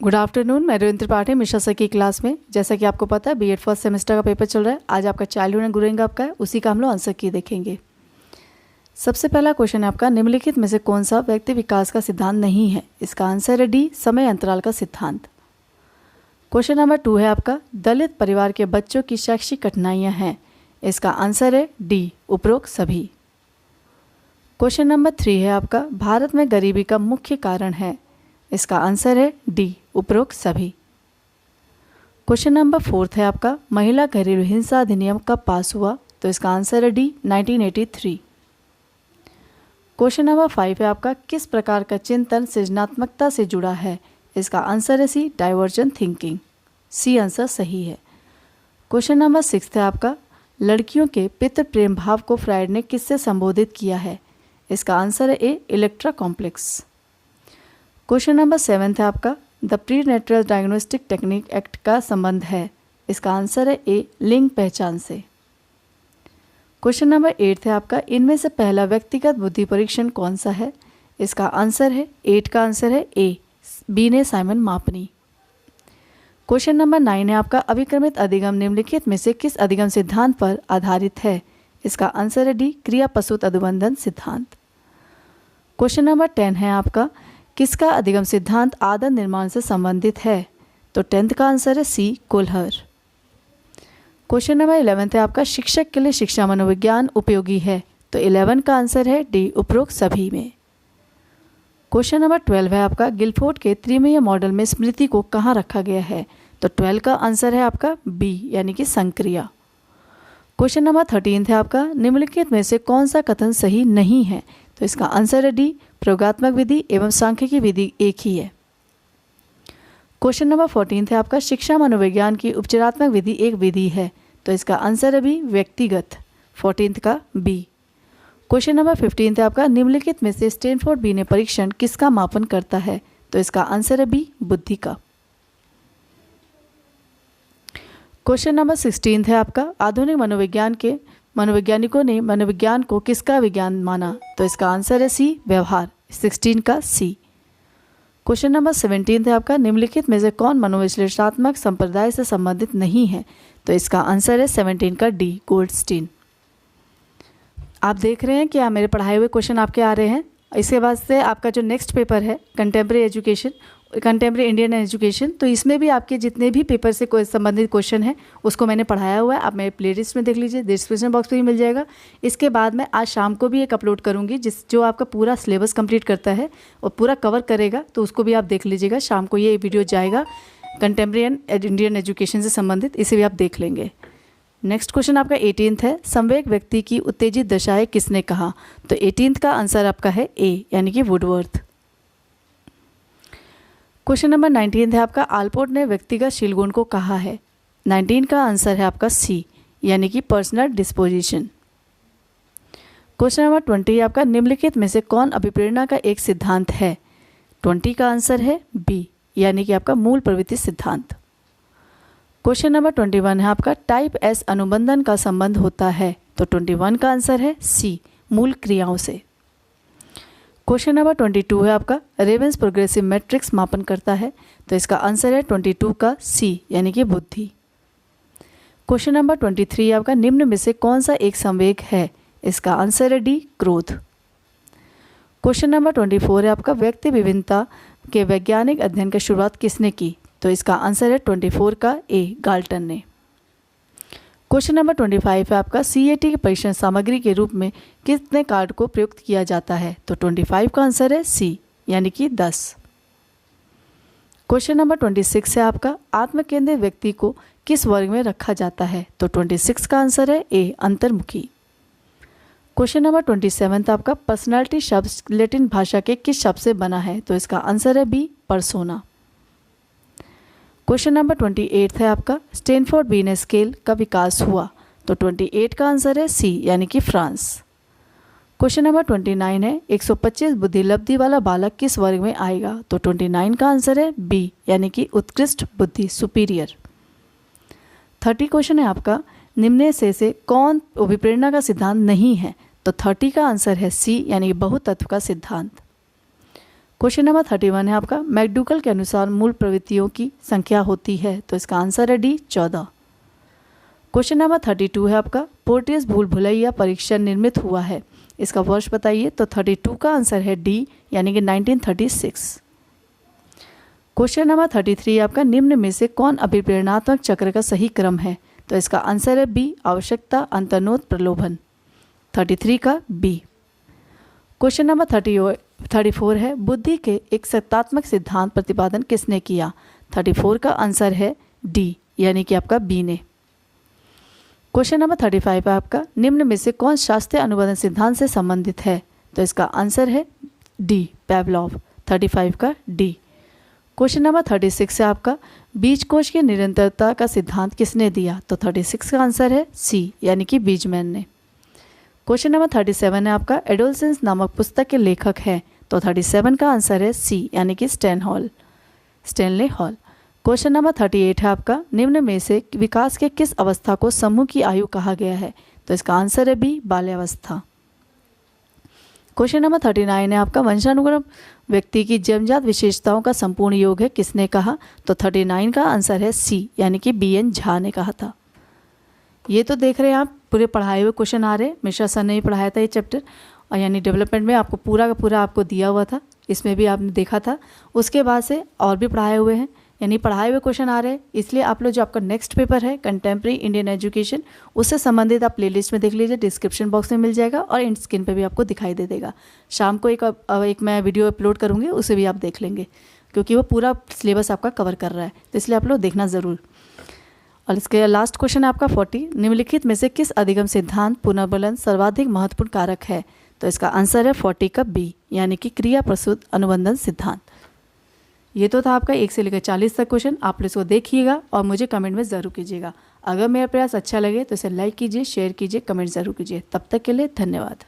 Good afternoon. मैं Ravindra Tripathi Mishra sir की class में। जैसा कि आपको पता है बीएड फर्स्ट सेमेस्टर का पेपर चल रहा है। आज आपका चाइल्डहुड एंड ग्रोइंग अप का है, उसी का हम लोग आंसर की देखेंगे। सबसे पहला क्वेश्चन है आपका, निम्नलिखित में से कौन सा व्यक्ति विकास का सिद्धांत नहीं है? इसका आंसर है डी, समय अंतराल का सिद्धांत। क्वेश्चन नंबर 2 है आपका, दलित परिवार के बच्चों की शैक्षिक कठिनाइयाँ हैं। इसका आंसर है डी, उपरोक्त सभी। क्वेश्चन नंबर 3 है आपका, भारत में गरीबी का मुख्य कारण है। इसका आंसर है डी, उपरोक्त सभी। क्वेश्चन नंबर 4 है आपका, महिला घरेलू हिंसा अधिनियम कब पास हुआ? तो इसका आंसर है डी, 1983। क्वेश्चन नंबर 5 है आपका, किस प्रकार का चिंतन सृजनात्मकता से जुड़ा है? इसका आंसर है सी, डाइवर्जेंट थिंकिंग। सी आंसर सही है। क्वेश्चन नंबर 6 है आपका, लड़कियों के पितृ प्रेम भाव को फ्रायड ने किससे संबोधित किया है? इसका आंसर है A, Electra complex. Question number 7 है आपका, the prenatal diagnostic technique act का संबंध है। इसका आंसर है ए, लिंग पहचान से। क्वेश्चन नंबर 8 है आपका, इनमें से पहला व्यक्तिगत बुद्धि परीक्षण कौन सा है? इसका आंसर है 8 का आंसर है ए, बीने साइमन मापनी। क्वेश्चन नंबर 9 है आपका, अभिक्रमित अधिगम निम्नलिखित में से किस अधिगम सिद्धांत पर आधारित है? इसका आंसर है डी, क्रिया प्रसूत अनुबंधन सिद्धांत। क्वेश्चन नंबर 10 है आपका, किसका अधिगम सिद्धांत आदत निर्माण से संबंधित है? तो 10th का आंसर है सी, कोल्हर। क्वेश्चन नंबर 11 है आपका, शिक्षक के लिए शिक्षा मनोविज्ञान उपयोगी है। तो 11 का आंसर है डी, उपरोक्त सभी में। क्वेश्चन नंबर 12 है आपका, गिलफोर्ड के त्रिमीय मॉडल में स्मृति को कहाँ रखा गया है? तो 12 का आंसर है आपका बी, यानी कि संक्रिया। क्वेश्चन नंबर 13 है आपका, निम्नलिखित में से कौन सा कथन सही नहीं है? तो इसका आंसर है डी, प्रयोगात्मक विधि एवं सांख्यिकी विधि एक ही है। क्वेश्चन नंबर 14 है आपका, शिक्षा मनोविज्ञान की उपचारात्मक विधि एक विधि है। तो इसका आंसर है बी, व्यक्तिगत। 14th का बी। क्वेश्चन नंबर 15 है आपका, निम्नलिखित में से स्टैनफोर्ड बीने परीक्षण किसका मापन करता है? तो इसका आंसर है बी, बुद्धि का। क्वेश्चन नंबर 16 है आपका, आधुनिक मनोवैज्ञानिकों ने मनोविज्ञान को किसका विज्ञान माना? तो इसका आंसर है सी, व्यवहार। 16 का सी। क्वेश्चन नंबर 17 है आपका, निम्नलिखित में से कौन मनोविश्लेषणात्मक संप्रदाय से संबंधित नहीं है? तो इसका आंसर है 17 का डी, गोल्डस्टीन। आप देख रहे हैं कि मेरे पढ़ाए हुए क्वेश्चन आपके आ रहे हैं। इसके बाद से आपका जो नेक्स्ट पेपर है कंटेम्प्रेरी इंडियन एजुकेशन, तो इसमें भी आपके जितने भी पेपर से कोई संबंधित क्वेश्चन है उसको मैंने पढ़ाया हुआ है। आप मेरे प्लेलिस्ट में देख लीजिए, डिस्क्रिप्शन बॉक्स पे भी मिल जाएगा। इसके बाद मैं आज शाम को भी एक अपलोड करूँगी जो आपका पूरा सिलेबस कंप्लीट करता है और पूरा कवर करेगा, तो उसको भी आप देख लीजिएगा। शाम को ये वीडियो जाएगा कंटेम्प्रेरी इंडियन एजुकेशन से संबंधित, इसे भी आप देख लेंगे। नेक्स्ट क्वेश्चन आपका 18 है, संवेग व्यक्ति की उत्तेजित दशाएं किसने कहा? तो 18th का आंसर आपका है ए, यानी कि वुडवर्थ। क्वेश्चन नंबर 19 है आपका, आलपोर्ट ने व्यक्तिगत शीलगुण को कहा है। 19 का आंसर है आपका सी, यानी कि पर्सनल डिस्पोजिशन। क्वेश्चन नंबर 20 है आपका, निम्नलिखित में से कौन अभिप्रेरणा का एक सिद्धांत है? 20 का आंसर है बी, यानी कि आपका मूल प्रवृत्ति सिद्धांत। क्वेश्चन नंबर 21 है आपका, टाइप एस अनुबंधन का संबंध होता है। तो 21 का आंसर है सी, मूल क्रियाओं से। क्वेश्चन नंबर 22 है आपका, रेवेंस प्रोग्रेसिव मैट्रिक्स मापन करता है। तो इसका आंसर है 22 का सी, यानी कि बुद्धि। क्वेश्चन नंबर 23 आपका, निम्न में से कौन सा एक संवेग है? इसका आंसर है डी, क्रोध। क्वेश्चन नंबर 24 है आपका, व्यक्ति विभिन्नता के वैज्ञानिक अध्ययन की शुरुआत किसने की? तो इसका आंसर है 24 का ए, गाल्टन ने। क्वेश्चन नंबर 25 है आपका, सीएटी की परीक्षण सामग्री के रूप में कितने कार्ड को प्रयुक्त किया जाता है? तो 25 का आंसर है सी, यानी कि 10। क्वेश्चन नंबर 26 है आपका, आत्मकेंद्रित व्यक्ति को किस वर्ग में रखा जाता है? तो 26 का आंसर है ए, अंतर्मुखी। क्वेश्चन नंबर 27 आपका, पर्सनालिटी शब्द लैटिन भाषा के किस शब्द से बना है? तो इसका आंसर है बी, पर्सोना। क्वेश्चन नंबर 28 है आपका, स्टैनफोर्ड बीने स्केल का विकास हुआ। तो 28 का आंसर है सी, यानी कि फ्रांस। क्वेश्चन नंबर 29 है, 125 बुद्धि लब्धि वाला बालक किस वर्ग में आएगा? तो 29 का आंसर है बी, यानी कि उत्कृष्ट बुद्धि, सुपीरियर। 30 क्वेश्चन है आपका, निम्न से कौन अभिप्रेरणा का सिद्धांत नहीं है? तो 30 का आंसर है सी, यानी कि बहुतत्व का सिद्धांत। क्वेश्चन नंबर 31 है आपका, मैकडूगल के अनुसार मूल प्रवृत्तियों की संख्या होती है, तो इसका आंसर है डी 14। क्वेश्चन नंबर 32 है आपका, पोर्टियस भूल भुलैया परीक्षण निर्मित हुआ है, इसका वर्ष बताइए, तो 32 का आंसर है डी यानी कि 1936। क्वेश्चन नंबर 33 आपका, निम्न में से कौन अभिप्रेरणात्मक चक्र का सही क्रम है, तो इसका आंसर है बी आवश्यकता अंतर्नोद प्रलोभन, 33 का बी। क्वेश्चन नंबर 34 है, बुद्धि के एक सत्तात्मक सिद्धांत प्रतिपादन किसने किया, 34 का आंसर है डी यानी कि आपका बी ने। क्वेश्चन नंबर 35 है आपका, निम्न में से कौन शास्त्रीय अनुबंधन सिद्धांत से संबंधित है, तो इसका आंसर है डी पेवलॉव, 35 का डी। क्वेश्चन नंबर 36 है आपका, बीज कोश की निरंतरता का सिद्धांत किसने दिया, तो 36 का आंसर है सी यानी कि बीजमैन ने। क्वेश्चन नंबर 37 है आपका, एडोलसेंस नामक पुस्तक के लेखक हैं, तो 37 का आंसर है सी यानी कि स्टैनले हॉल। क्वेश्चन नंबर 38 है आपका, निम्न में से विकास के किस अवस्था को समूह की आयु कहा गया है, तो इसका आंसर है बी बाल्यावस्था। क्वेश्चन नंबर 39 है आपका, वंशानुक्रम व्यक्ति की जन्मजात विशेषताओं का संपूर्ण योग है, किसने कहा, तो 39 का आंसर है सी यानी कि BN झा ने कहा था। ये तो देख रहे हैं आप पूरे पढ़ाए हुए क्वेश्चन आ रहे हैं, मिश्रा सर ने ही पढ़ाया था ये चैप्टर, और यानी डेवलपमेंट में आपको पूरा का पूरा आपको दिया हुआ था, इसमें भी आपने देखा था। उसके बाद से और भी पढ़ाए हुए हैं, यानी पढ़ाए हुए क्वेश्चन आ रहे हैं, इसलिए आप लोग जो आपका नेक्स्ट पेपर है कंटेम्प्रेरी इंडियन एजुकेशन, उससे संबंधित आप प्लेलिस्ट में देख लीजिए, डिस्क्रिप्शन बॉक्स में मिल जाएगा और इंड स्क्रीन पे भी आपको दिखाई दे देगा। शाम को एक मैं वीडियो अपलोड करूँगी, उसे भी आप देख लेंगे, क्योंकि वो पूरा सिलेबस आपका कवर कर रहा है, तो इसलिए आप लोग देखना ज़रूर। और इसके लास्ट क्वेश्चन है आपका 40, निम्नलिखित में से किस अधिगम सिद्धांत पुनर्बलन सर्वाधिक महत्वपूर्ण कारक है, तो इसका आंसर है 40 का बी यानी कि क्रिया प्रसूत अनुबंधन सिद्धांत। ये तो था आपका 1 से लेकर 40 तक क्वेश्चन, आप लोग इसको देखिएगा और मुझे कमेंट में ज़रूर कीजिएगा। अगर मेरा प्रयास अच्छा लगे तो इसे लाइक कीजिए, शेयर कीजिए, कमेंट ज़रूर कीजिए। तब तक के लिए धन्यवाद।